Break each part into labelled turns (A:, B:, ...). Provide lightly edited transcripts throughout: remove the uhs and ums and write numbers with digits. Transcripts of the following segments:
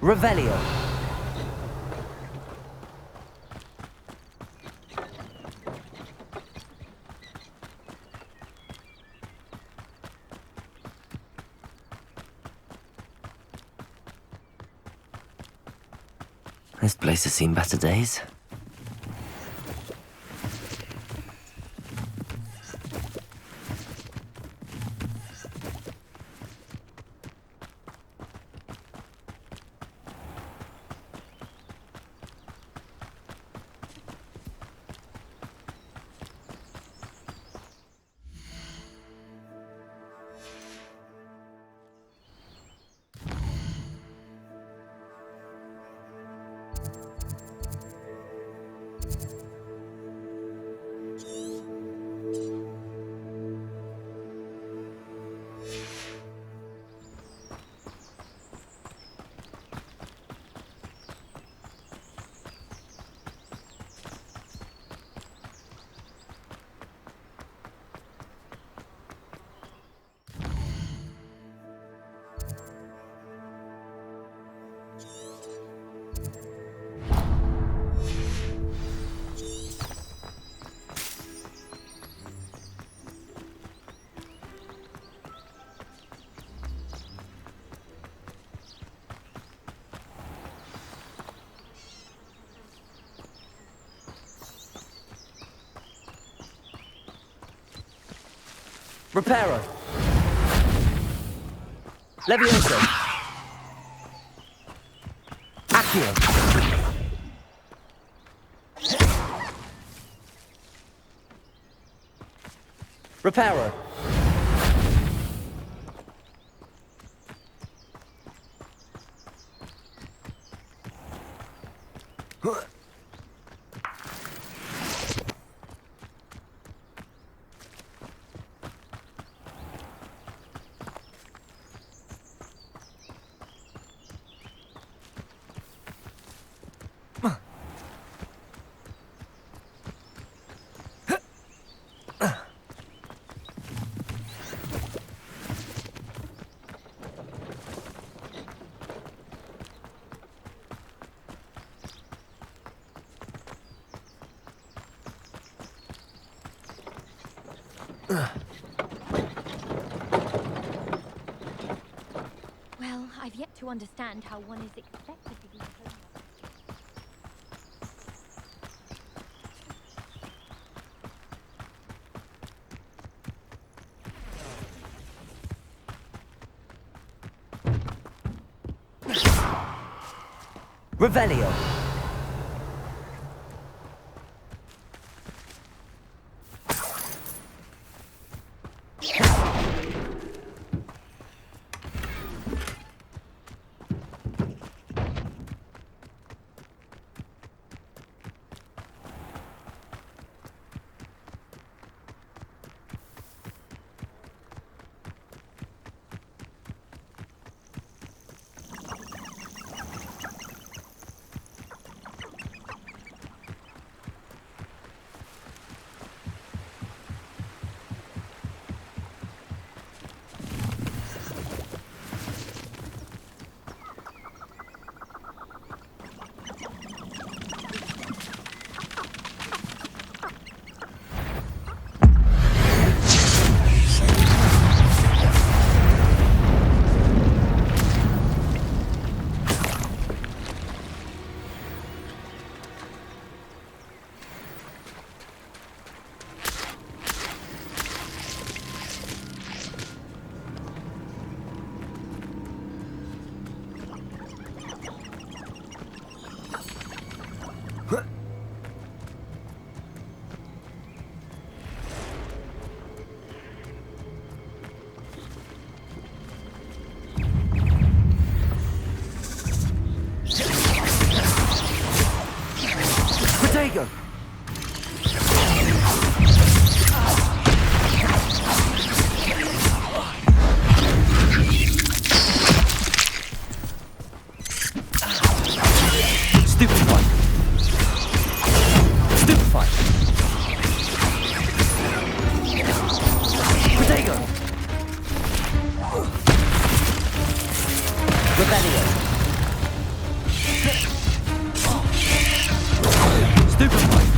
A: Revelio. This place has seen better days. Reparo. Levioso. Accio. Reparo.
B: Well, I've yet to understand how one is expected to be home.
A: Revelio. Protego. Stupefy. Stupefy. Protego. Rebellion. Super fight.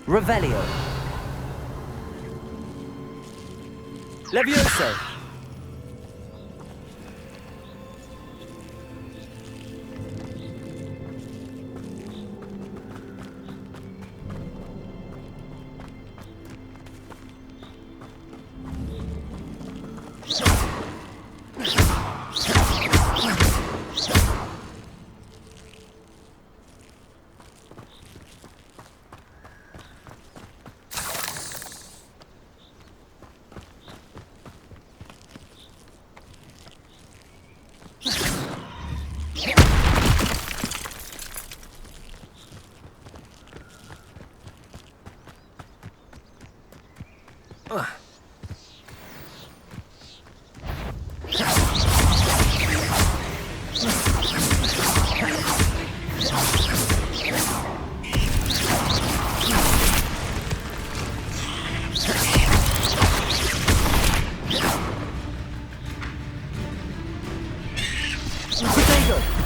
A: Revelio. Levioso. Potato.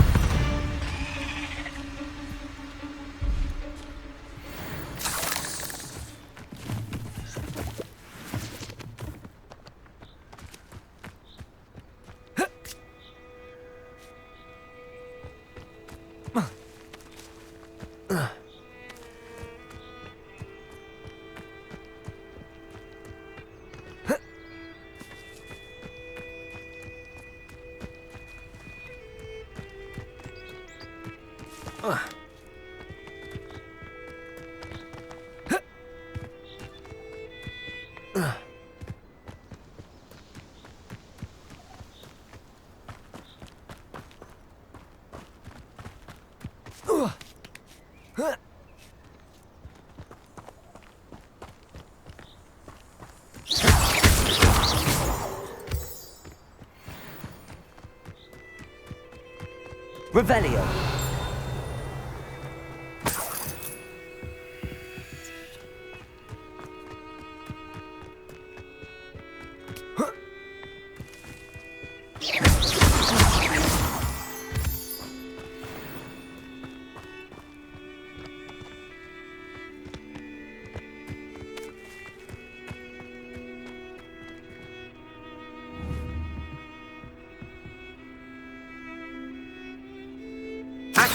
A: Revelio.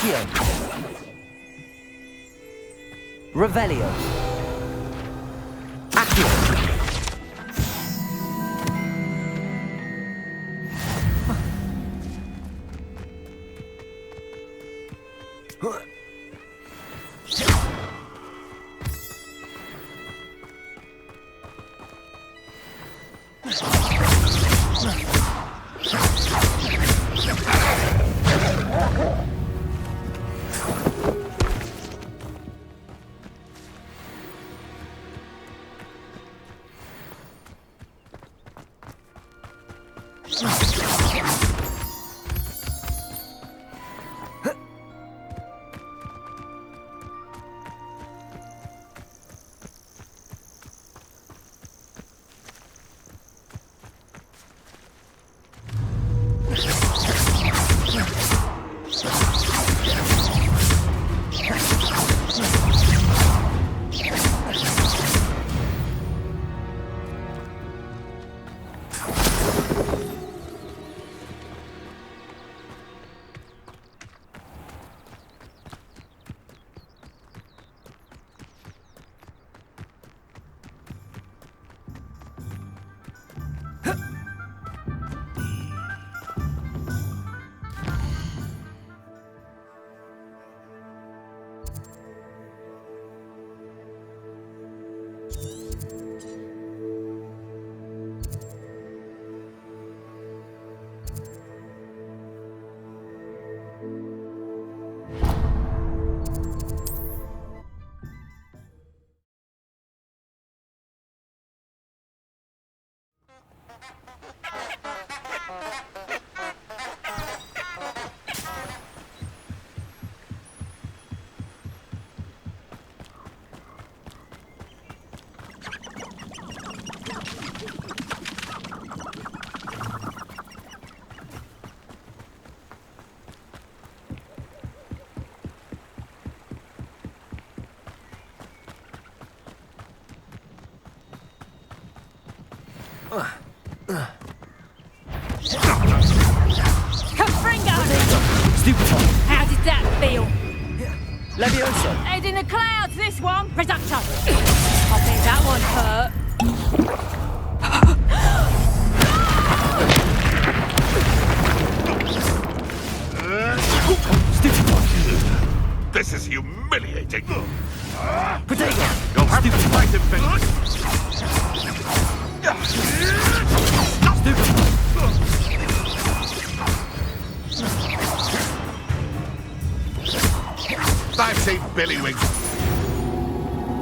A: Accio. Revelio. Accio.
B: Confringo!
A: Stupefy.
B: How did that feel?
A: Levioso.
B: Head in the clouds, this one! Reducto! I think that one hurt.
A: Stupefy.
C: This is humiliating.
A: Potato.
C: You'll have to fight him, Ben.
A: Stupefy.
C: I've seen Billywings.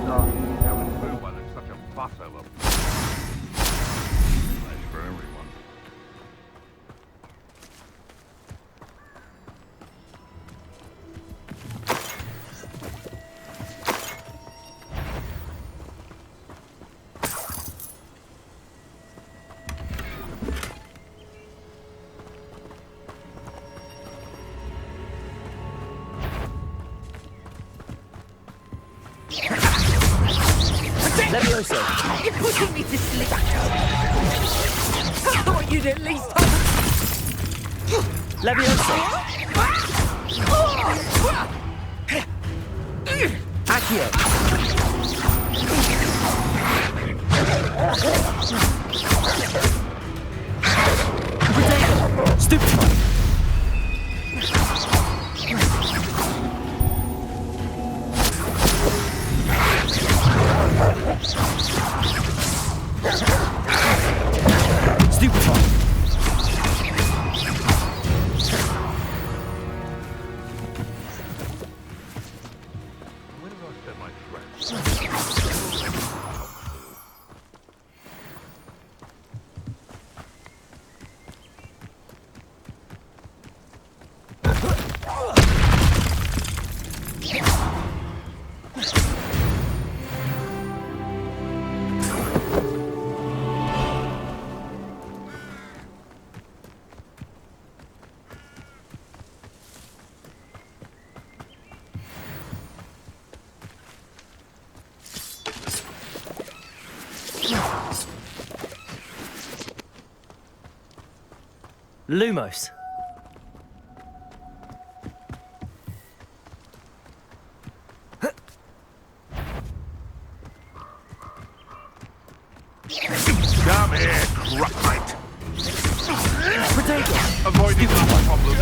C: Oh, that was true why there's such a fuss over. Nice for everyone.
A: Levioso.
B: You're putting me to sleep. I thought you'd at least...
A: Levioso. Accio. Potato. Stupefy. Stupefy.
C: Where did I spend my friends?
A: Lumos.
C: Come here, Cruckmate.
A: Potato.
C: Avoiding my problem.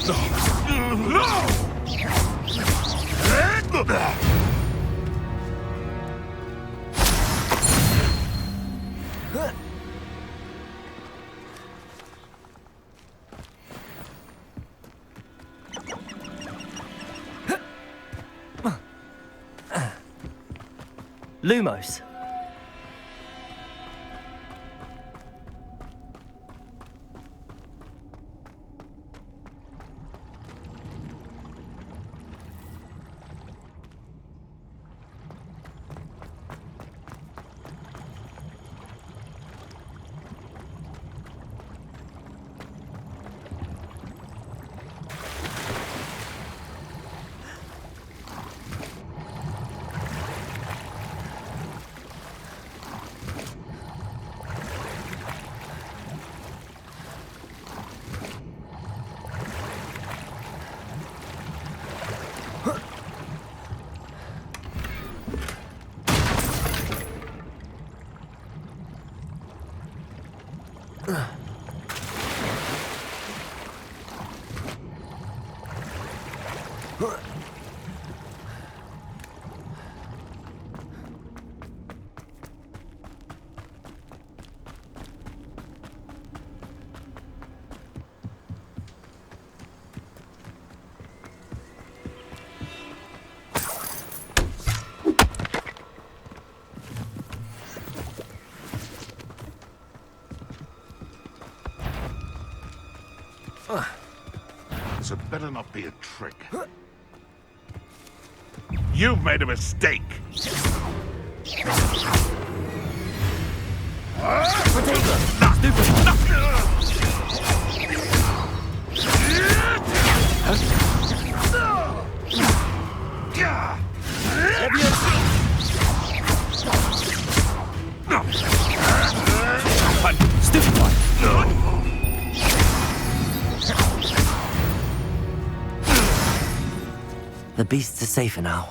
C: No!
A: Lumos.
C: This had better not be a trick. You've made a mistake.
A: The beasts are safer now.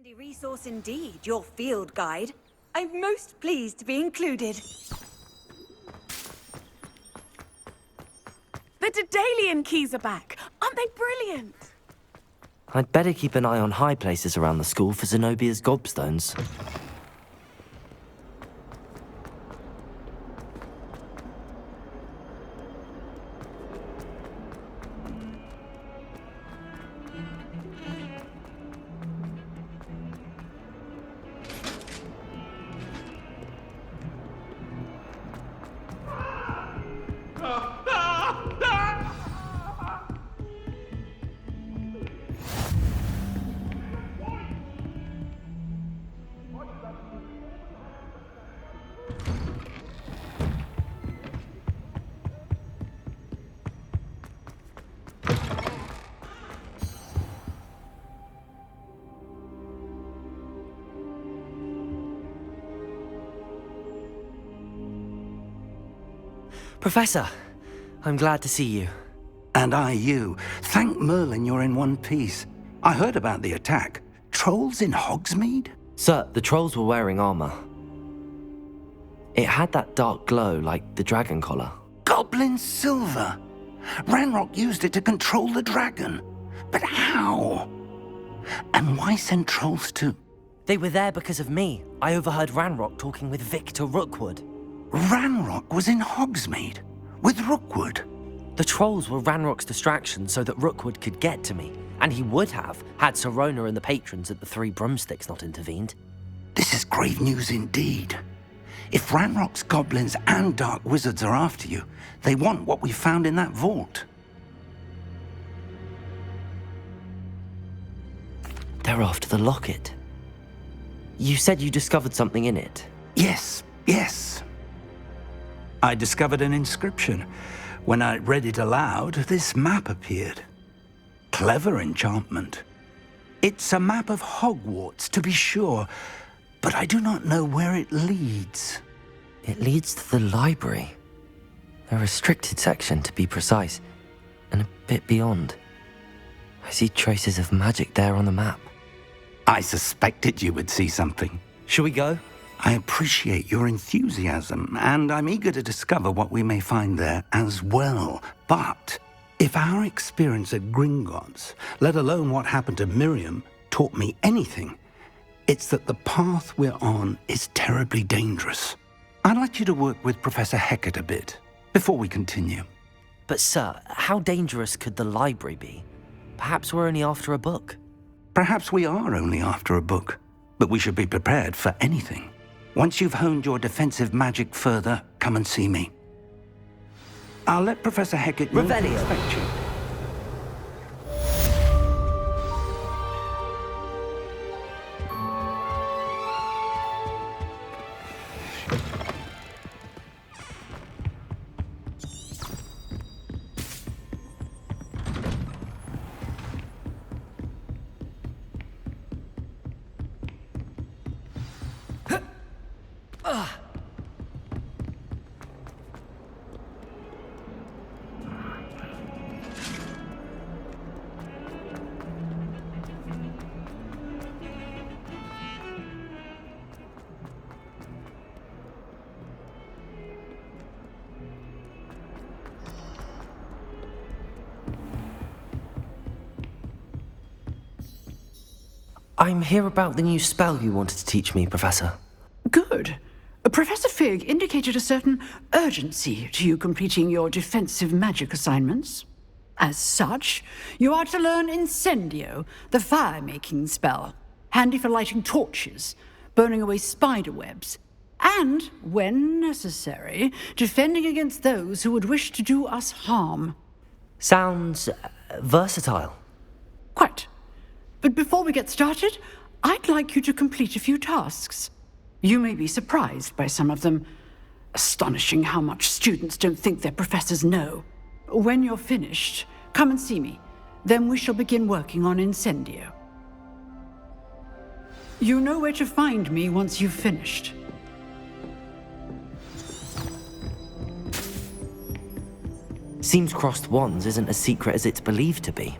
D: Handy resource indeed, your field guide. I'm most pleased to be included.
E: The Daedalian keys are back. Aren't they brilliant?
A: I'd better keep an eye on high places around the school for Zenobia's gobstones. Professor, I'm glad to see you.
F: And I you. Thank Merlin you're in one piece. I heard about the attack. Trolls in Hogsmeade?
A: Sir, the trolls were wearing armor. It had that dark glow like the dragon collar.
F: Goblin silver! Ranrock used it to control the dragon. But how? And why send trolls to...
A: They were there because of me. I overheard Ranrock talking with Victor Rookwood.
F: Ranrock was in Hogsmeade? With Rookwood?
A: The trolls were Ranrock's distraction so that Rookwood could get to me. And he would have, had Sirona and the patrons at the Three Broomsticks not intervened.
F: This is grave news indeed. If Ranrock's goblins and dark wizards are after you, they want what we found in that vault.
A: They're after the locket. You said you discovered something in it.
F: Yes. I discovered an inscription. When I read it aloud, this map appeared. Clever enchantment. It's a map of Hogwarts, to be sure, but I do not know where it leads.
A: It leads to the library. A restricted section, to be precise, and a bit beyond. I see traces of magic there on the map.
F: I suspected you would see something.
A: Shall we go?
F: I appreciate your enthusiasm, and I'm eager to discover what we may find there as well. But if our experience at Gringotts, let alone what happened to Miriam, taught me anything, it's that the path we're on is terribly dangerous. I'd like you to work with Professor Hecat a bit before we continue.
A: But sir, how dangerous could the library be? Perhaps we're only after a book.
F: Perhaps we are only after a book, but we should be prepared for anything. Once you've honed your defensive magic further, come and see me. I'll let Professor Hecat know to
A: Revelio.
F: expect you.
A: I'm here about the new spell you wanted to teach me, Professor.
G: Good. Professor Fig indicated a certain urgency to you completing your defensive magic assignments. As such, you are to learn Incendio, the fire-making spell, handy for lighting torches, burning away spider webs, and, when necessary, defending against those who would wish to do us harm.
A: Sounds versatile.
G: Quite. But before we get started, I'd like you to complete a few tasks. You may be surprised by some of them. Astonishing how much students don't think their professors know. When you're finished, come and see me. Then we shall begin working on Incendio. You know where to find me once you've finished.
A: Seems crossed wands isn't as secret as it's believed to be.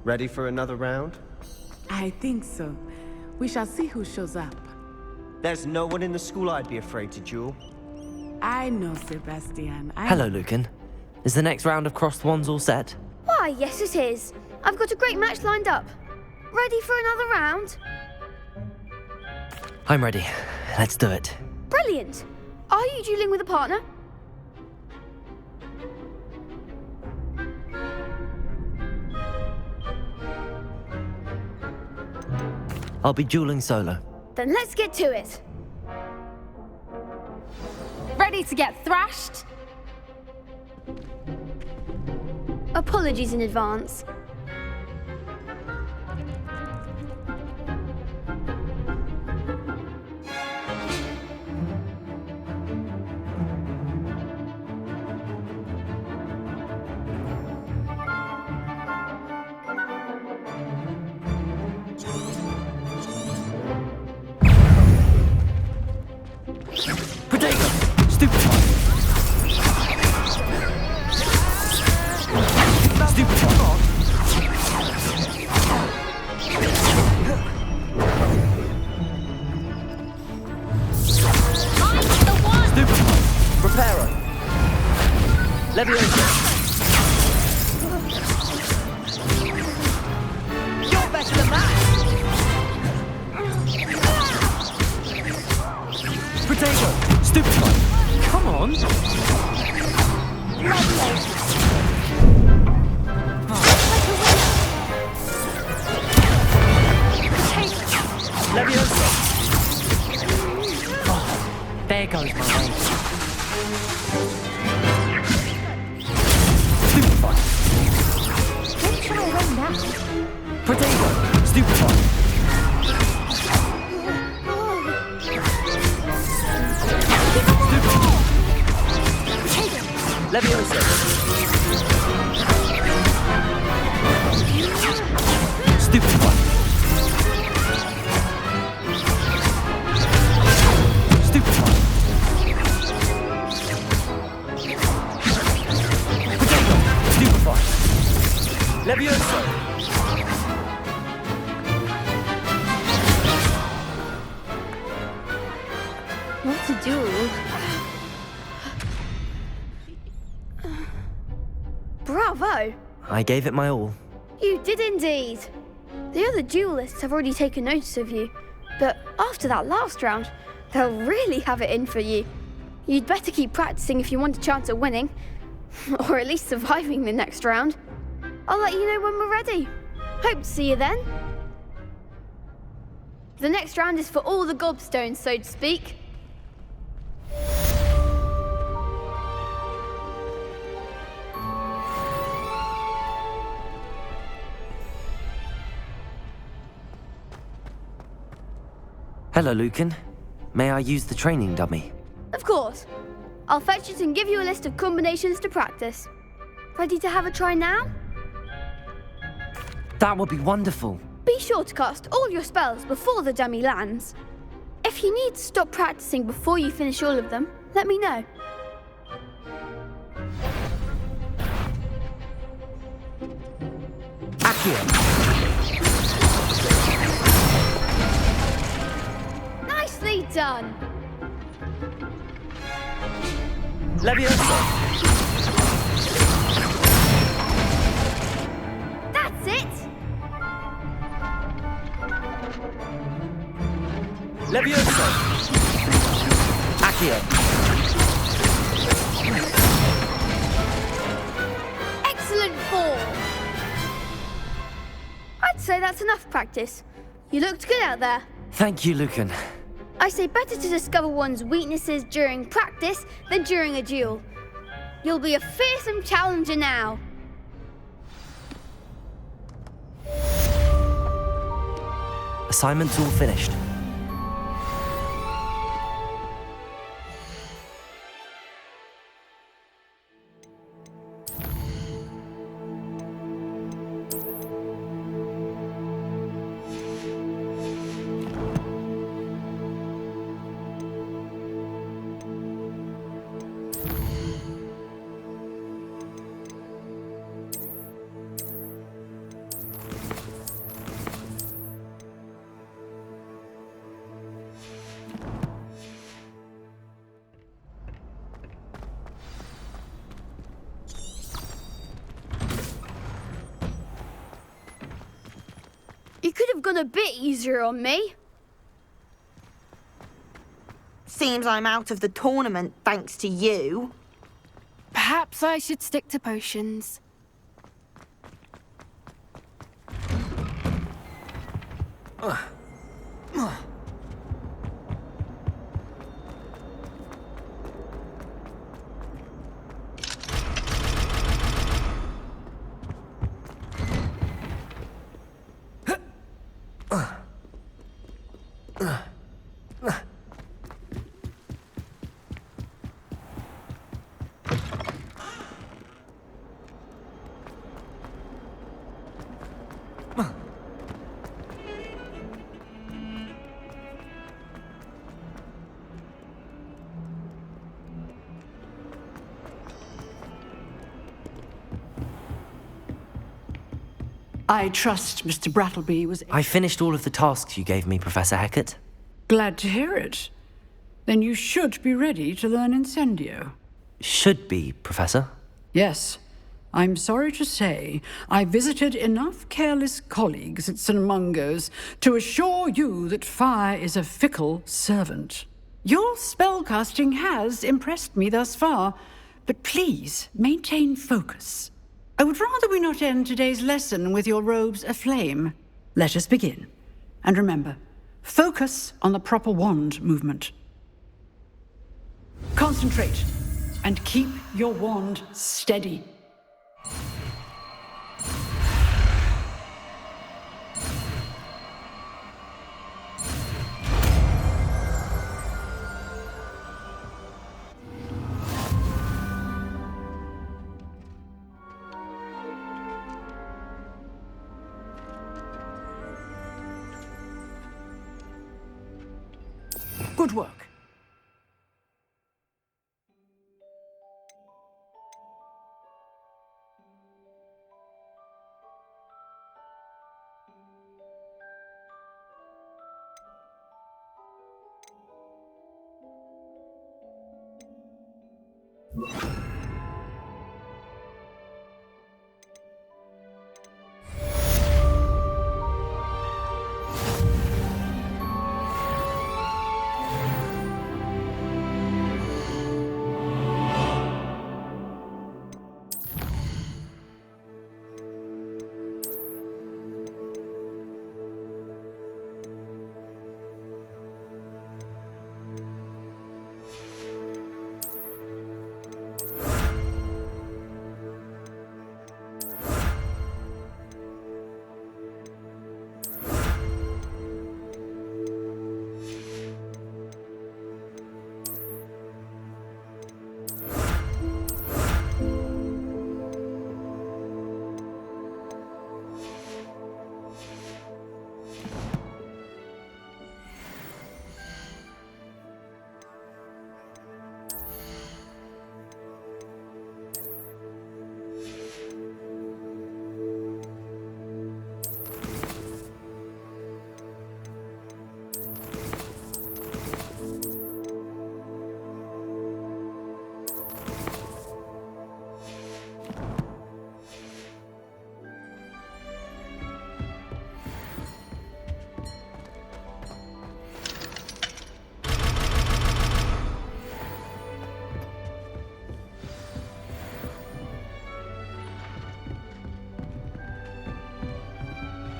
H: Ready for another round?
E: I think so. We shall see who shows up.
H: There's no one in the school I'd be afraid to duel.
E: I know, Sebastian.
A: Hello, Lucan. Is the next round of crossed wands all set?
B: Why, yes it is. I've got a great match lined up. Ready for another round?
A: I'm ready. Let's do it.
B: Brilliant. Are you dueling with a partner?
A: I'll be dueling solo.
B: Then let's get to it. Ready to get thrashed? Apologies in advance.
A: There goes my range.
B: Don't try to run now.
A: Potato! Stupefy! Leviosa! Stupefy! Stupefy! Potato! Stupefy! Leviosa!
B: What to do? Bravo!
A: I gave it my all.
B: You did indeed. The other duelists have already taken notice of you, but after that last round, they'll really have it in for you. You'd better keep practicing if you want a chance at winning, or at least surviving the next round. I'll let you know when we're ready. Hope to see you then. The next round is for all the gobstones, so to speak.
A: Hello, Lucan. May I use the training dummy?
B: Of course. I'll fetch it and give you a list of combinations to practice. Ready to have a try now?
A: That would be wonderful.
B: Be sure to cast all your spells before the dummy lands. If you need to stop practicing before you finish all of them, let me know.
A: Accio.
B: Nicely done.
A: Levioso.
B: That's it.
A: Levioso. Accio.
B: Excellent form. I'd say that's enough practice. You looked good out there.
A: Thank you, Lucan.
B: I say better to discover one's weaknesses during practice than during a duel. You'll be a fearsome challenger now.
A: Assignment's all finished.
B: You could have gone a bit easier on me.
I: Seems I'm out of the tournament thanks to you.
J: Perhaps I should stick to potions.
G: I trust Mr. Brattleby was
A: I finished all of the tasks you gave me, Professor Hecat.
G: glad to hear it. Then you should be ready to learn Incendio.
A: Should be, Professor.
G: Yes. I'm sorry to say, I visited enough careless colleagues at St. Mungo's to assure you that fire is a fickle servant. Your spellcasting has impressed me thus far, but please maintain focus. I would rather we not end today's lesson with your robes aflame. Let us begin. And remember, focus on the proper wand movement. Concentrate, and keep your wand steady. Good work.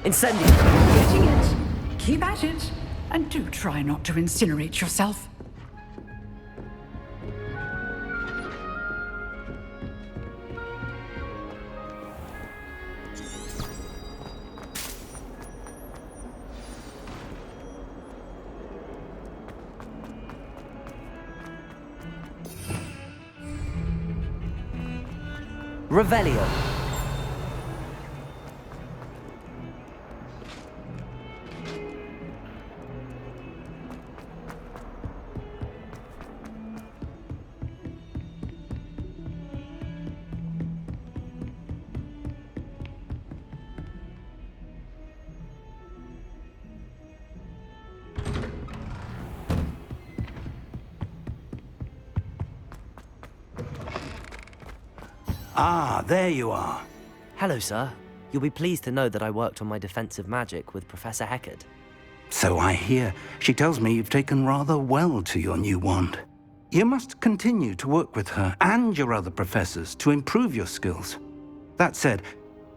A: Incendio!
G: Getting it. Keep at it. And do try not to incinerate yourself.
A: Revelio.
F: Ah, there you are.
A: Hello, sir. You'll be pleased to know that I worked on my defensive magic with Professor Heckard.
F: So I hear. She tells me you've taken rather well to your new wand. You must continue to work with her and your other professors to improve your skills. That said,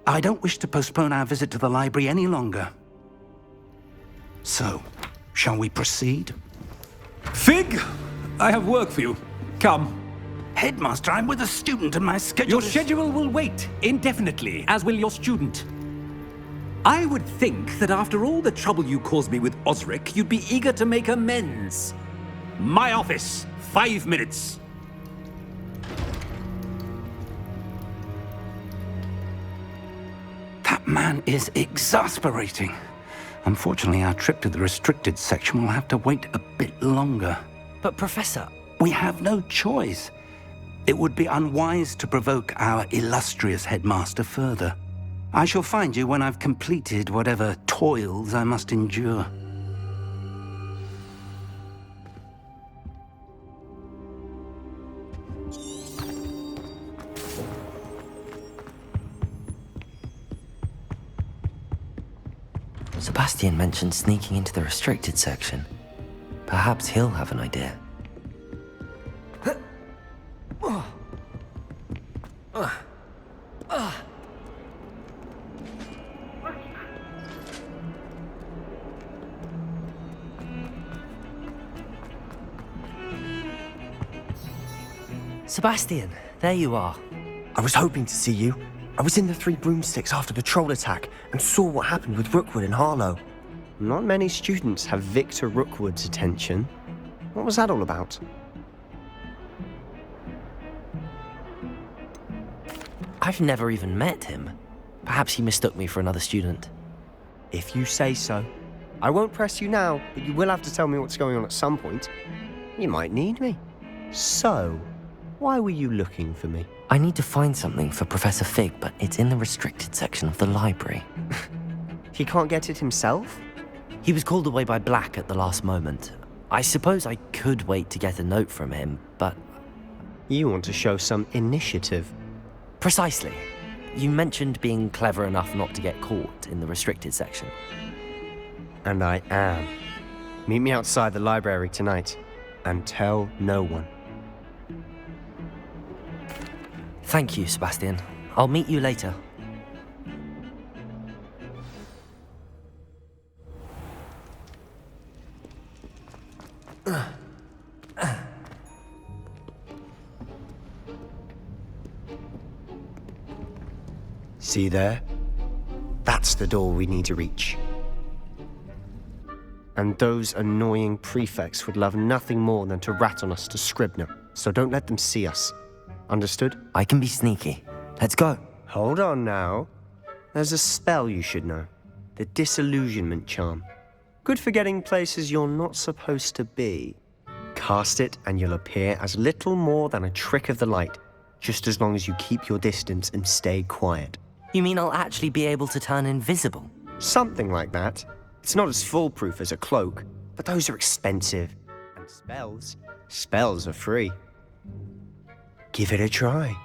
F: I don't wish to postpone our visit to the library any longer. So, shall we proceed?
K: Fig! I have work for you. Come.
F: Headmaster, I'm with a student and my schedule
K: Your schedule will wait indefinitely, as will your student. I would think that after all the trouble you caused me with Osric, you'd be eager to make amends. My office, 5 minutes.
F: That man is exasperating. Unfortunately, our trip to the restricted section will have to wait a bit longer.
A: But, Professor...
F: We have no choice. It would be unwise to provoke our illustrious headmaster further. I shall find you when I've completed whatever toils I must endure.
A: Sebastian mentioned sneaking into the restricted section. Perhaps he'll have an idea. Sebastian, there you are.
H: I was hoping to see you. I was in the Three Broomsticks after the troll attack and saw what happened with Rookwood and Harlow. Not many students have Victor Rookwood's attention. What was that all about?
A: I've never even met him. Perhaps he mistook me for another student.
H: If you say so. I won't press you now, but you will have to tell me what's going on at some point. You might need me. So, why were you looking for me?
A: I need to find something for Professor Fig, but it's in the restricted section of the library.
H: He can't get it himself?
A: He was called away by Black at the last moment. I suppose I could wait to get a note from him, but...
H: You want to show some initiative.
A: Precisely. You mentioned being clever enough not to get caught in the restricted section.
H: And I am. Meet me outside the library tonight, and tell no one.
A: Thank you, Sebastian. I'll meet you later.
H: See there? That's the door we need to reach. And those annoying prefects would love nothing more than to rat on us to Scribner, so don't let them see us. Understood?
A: I can be sneaky. Let's go.
H: Hold on now. There's a spell you should know. The Disillusionment Charm. Good for getting places you're not supposed to be. Cast it and you'll appear as little more than a trick of the light, just as long as you keep your distance and stay quiet.
A: You mean I'll actually be able to turn invisible?
H: Something like that. It's not as foolproof as a cloak, but those are expensive. And spells are free. Give it a try.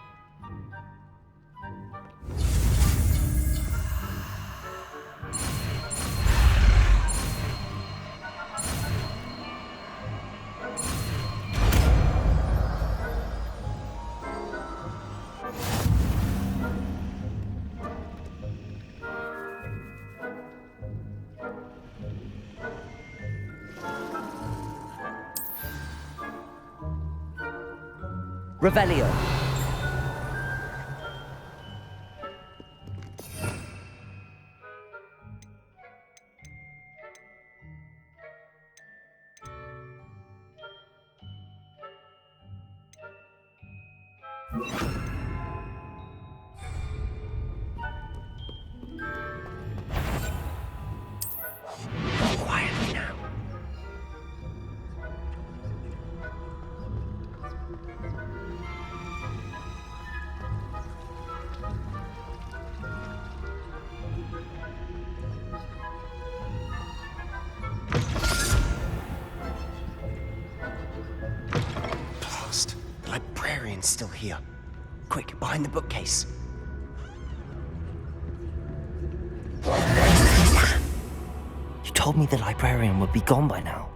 A: Revelio.
H: Quietly now. Blast. The librarian's still here. Quick, behind the bookcase.
A: You told me the librarian would be gone by now.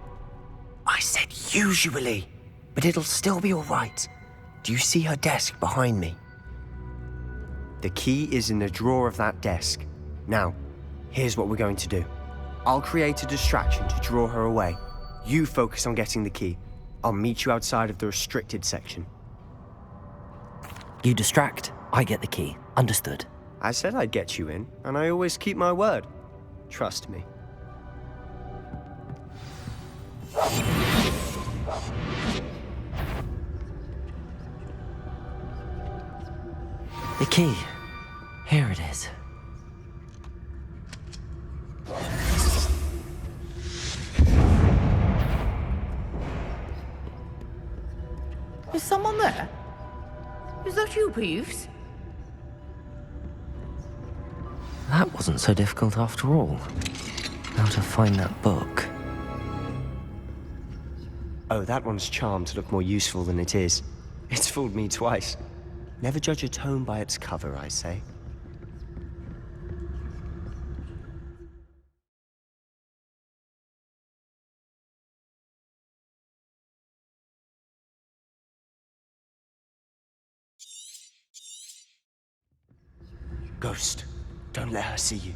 H: I said usually, but it'll still be all right. Do you see her desk behind me? The key is in the drawer of that desk. Now, here's what we're going to do. I'll create a distraction to draw her away. You focus on getting the key. I'll meet you outside of the restricted section.
A: You distract, I get the key. Understood.
H: I said I'd get you in, and I always keep my word. Trust me.
A: The key. Here it is.
E: Is someone there? Is that you, Peeves?
A: That wasn't so difficult after all. Now to find that book.
H: Oh, that one's charmed to look more useful than it is. It's fooled me twice. Never judge a tome by its cover, I say. Ghost, don't let her see you.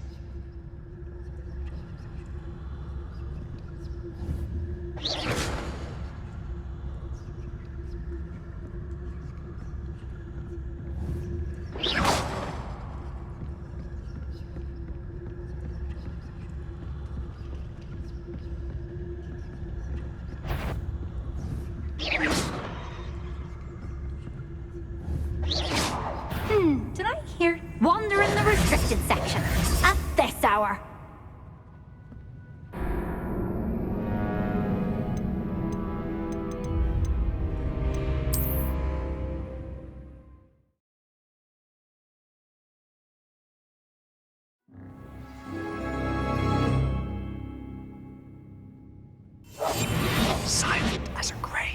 L: Did I hear wander in the restricted section at this hour?
H: Silent as a grave.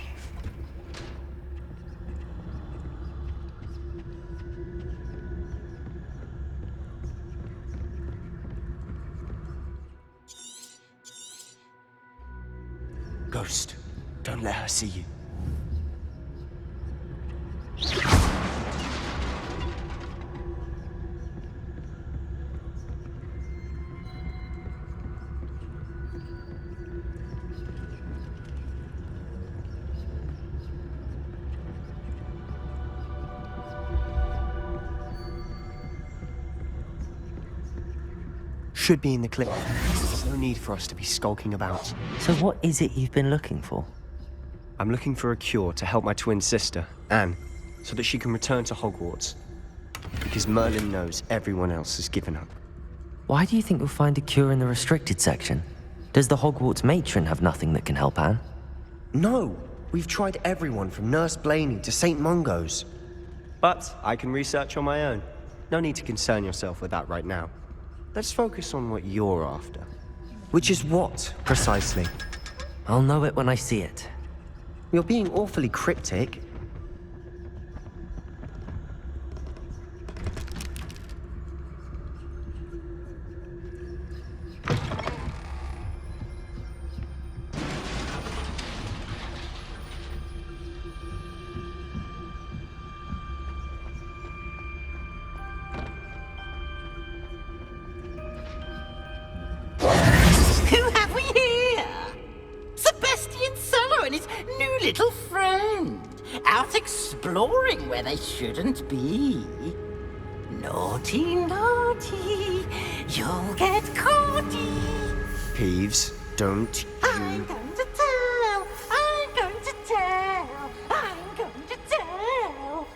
H: Ghost, don't let her see you. Should be in the clip. There's no need for us to be skulking about.
A: So what is it you've been looking for?
H: I'm looking for a cure to help my twin sister, Anne, so that she can return to Hogwarts. Because Merlin knows everyone else has given up.
A: Why do you think you'll find a cure in the restricted section? Does the Hogwarts matron have nothing that can help Anne?
H: No! We've tried everyone from Nurse Blaney to St. Mungo's. But I can research on my own. No need to concern yourself with that right now. Let's focus on what you're after. Which is what, precisely?
A: I'll know it when I see it.
H: You're being awfully cryptic.
M: Who have we here? Sebastian Sallow and his new little friend. out exploring where they shouldn't be. Naughty, naughty, you'll get caughty.
H: Peeves, don't
M: I'm going to tell, I'm going to tell, I'm going to tell.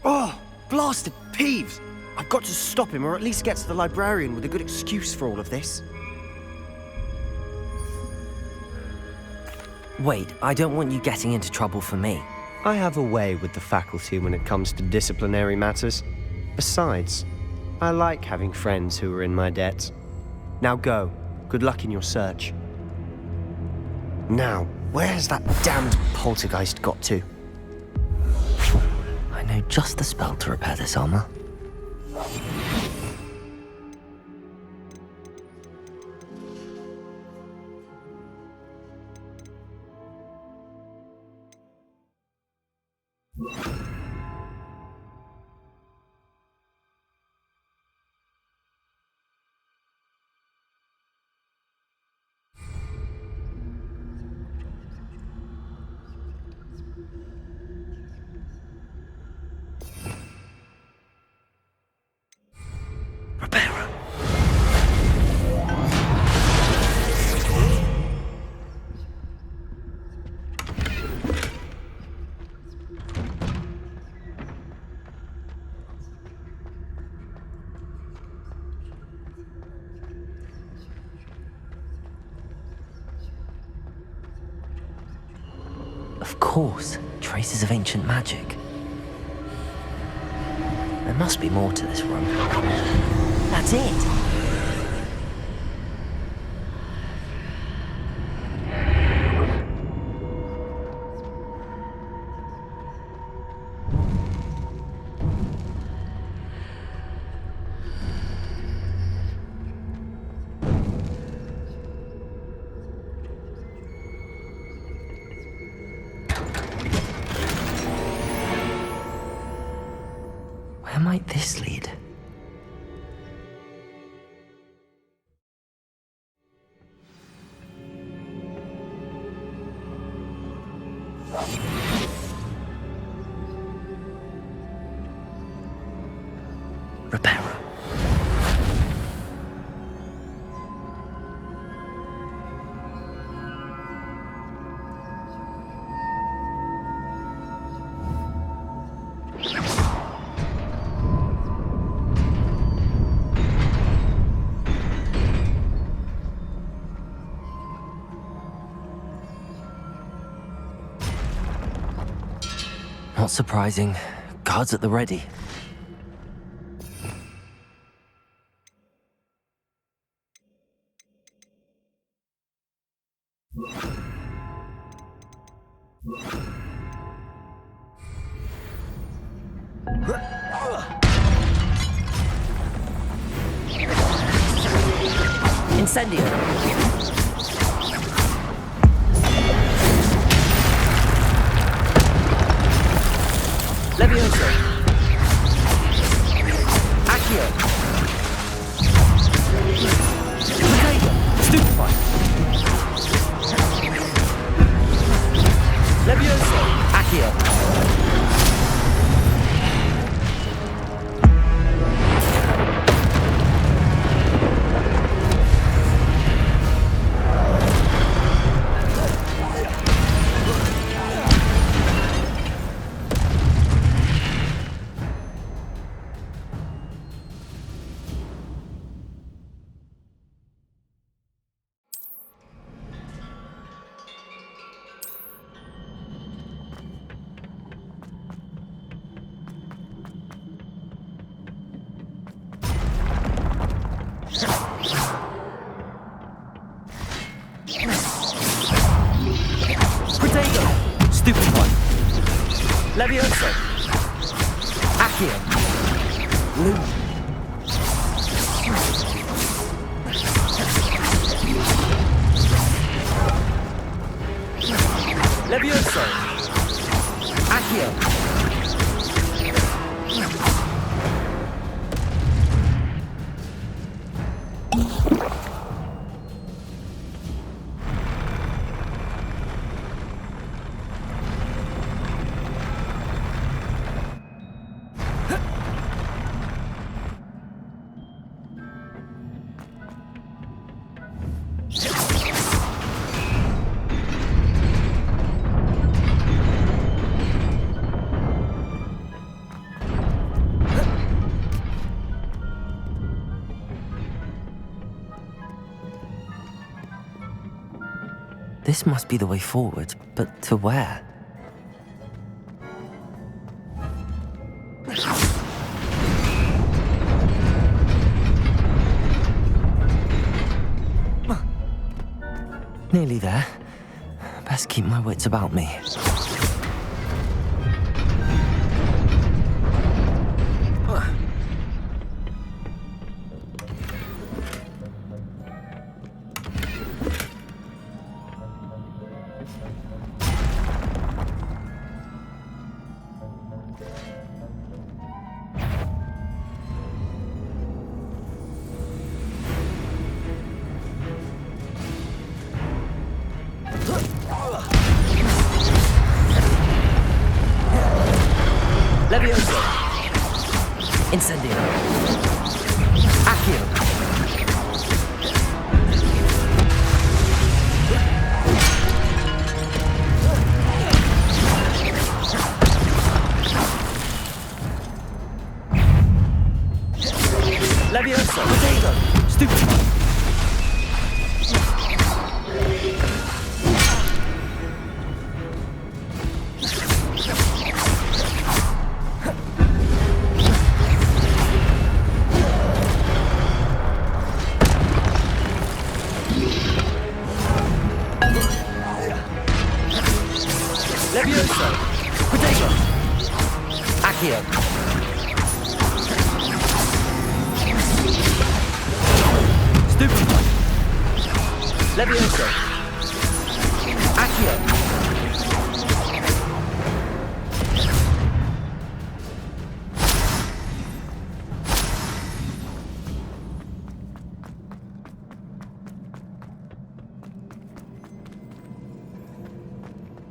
H: Oh, blasted Peeves! I've got to stop him, or at least get to the librarian with a good excuse for all of this.
A: Wait, I don't want you getting into trouble for me.
H: I have a way with the faculty when it comes to disciplinary matters. Besides, I like having friends who are in my debt. Now go. Good luck in your search. Now, where's that damned poltergeist got to?
A: I know just the spell to repair this armor. Of course, traces of ancient magic. There must be more to this room. That's it! Where might this lead? Reparo. Not surprising. Guards at the ready. Incendio! Levioso! Accio! Potato! Stupefy! Levioso! Accio! Potato! Stupefy! Levioso! Accio! Loom! Levioso! Accio! This must be the way forward, but to where? Nearly there. Best keep my wits about me. Levioso! Incendio! Accio! Levioso! Potato! Stupid! Levioso! Potato! Accio! Stupid! Levioso! Accio!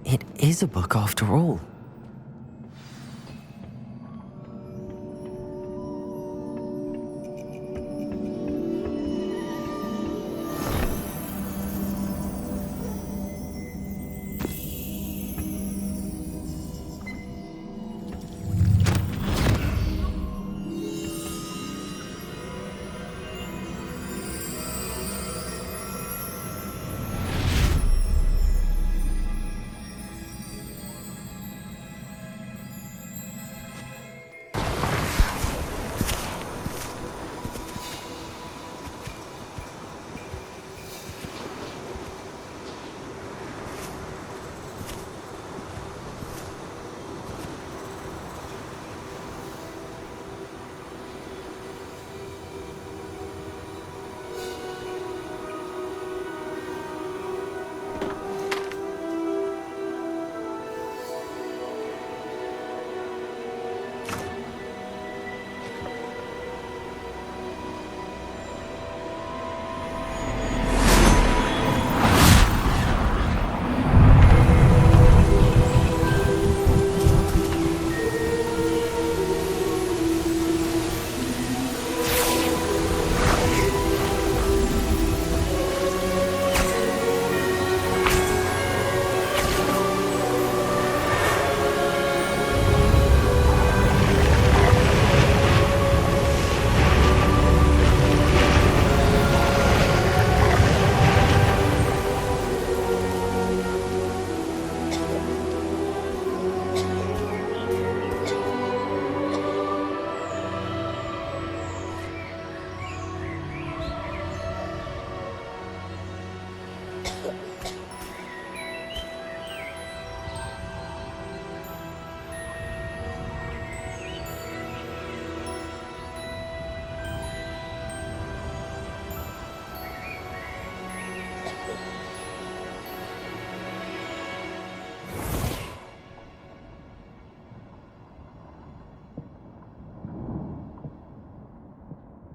A: It is a book after all.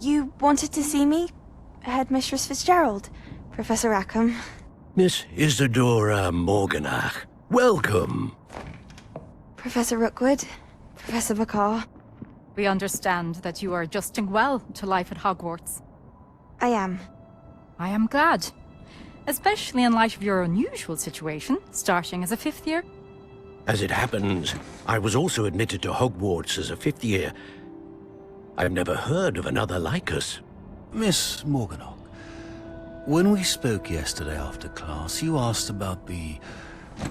N: You wanted to see me? Headmistress Fitzgerald, Professor Rackham.
O: Miss Isadora Morganach, welcome.
N: Professor Rookwood, Professor Bakar.
P: We understand that you are adjusting well to life at Hogwarts.
N: I am.
P: I am glad. Especially in light of your unusual situation, starting as a 5th year.
O: As it happens, I was also admitted to Hogwarts as a 5th year. I've never heard of another like us.
Q: Miss Morganach,
O: When we spoke yesterday after class, you asked about the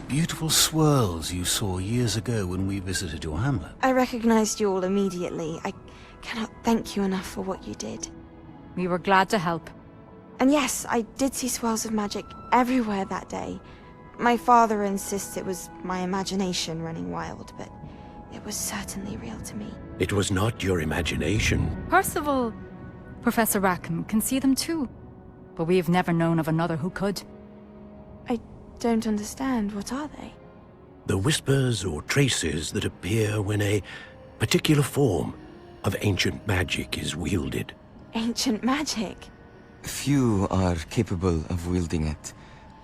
O: beautiful swirls you saw years ago when we visited your hamlet.
N: I recognized you all immediately. I cannot thank you enough for what you did.
P: We were glad to help.
N: And yes, I did see swirls of magic everywhere that day. My father insists it was my imagination running wild, but it was certainly real to me.
O: It was not your imagination.
P: Percival, Professor Rackham can see them too. But we've never known of another who could.
N: I don't understand. What are they?
O: The whispers or traces that appear when a particular form of ancient magic is wielded.
N: Ancient magic?
A: Few are capable of wielding it.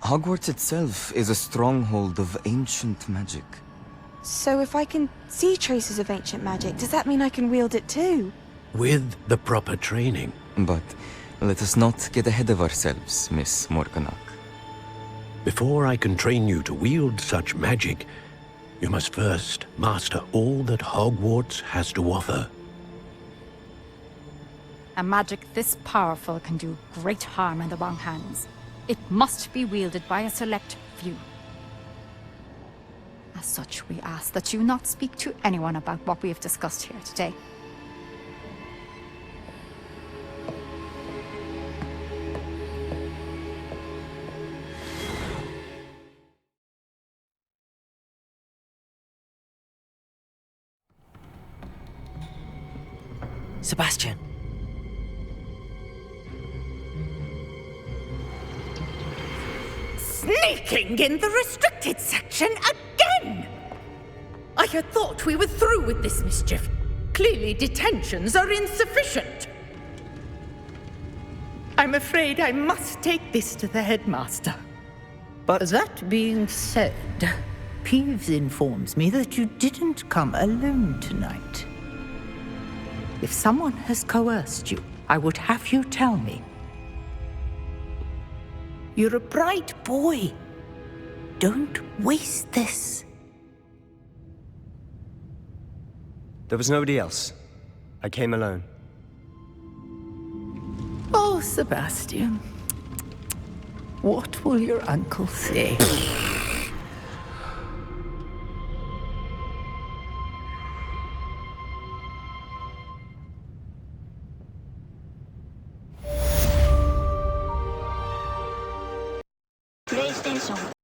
A: Hogwarts itself is a stronghold of ancient magic.
N: So if I can see traces of ancient magic, does that mean I can wield it too?
O: With the proper training.
A: But let us not get ahead of ourselves, Miss Morganach.
O: Before I can train you to wield such magic, you must first master all that Hogwarts has to offer.
P: A magic this powerful can do great harm in the wrong hands. It must be wielded by a select few. As such, we ask that you not speak to anyone about what we have discussed here today.
A: Sebastian.
E: Sneaking in the restricted section again! I had thought we were through with this mischief. Clearly detentions are insufficient. I'm afraid I must take this to the headmaster. But that being said, Peeves informs me that you didn't come alone tonight. If someone has coerced you, I would have you tell me. You're a bright boy. Don't waste this.
H: There was nobody else. I came alone.
E: Oh, Sebastian. What will your uncle say?
M: PlayStation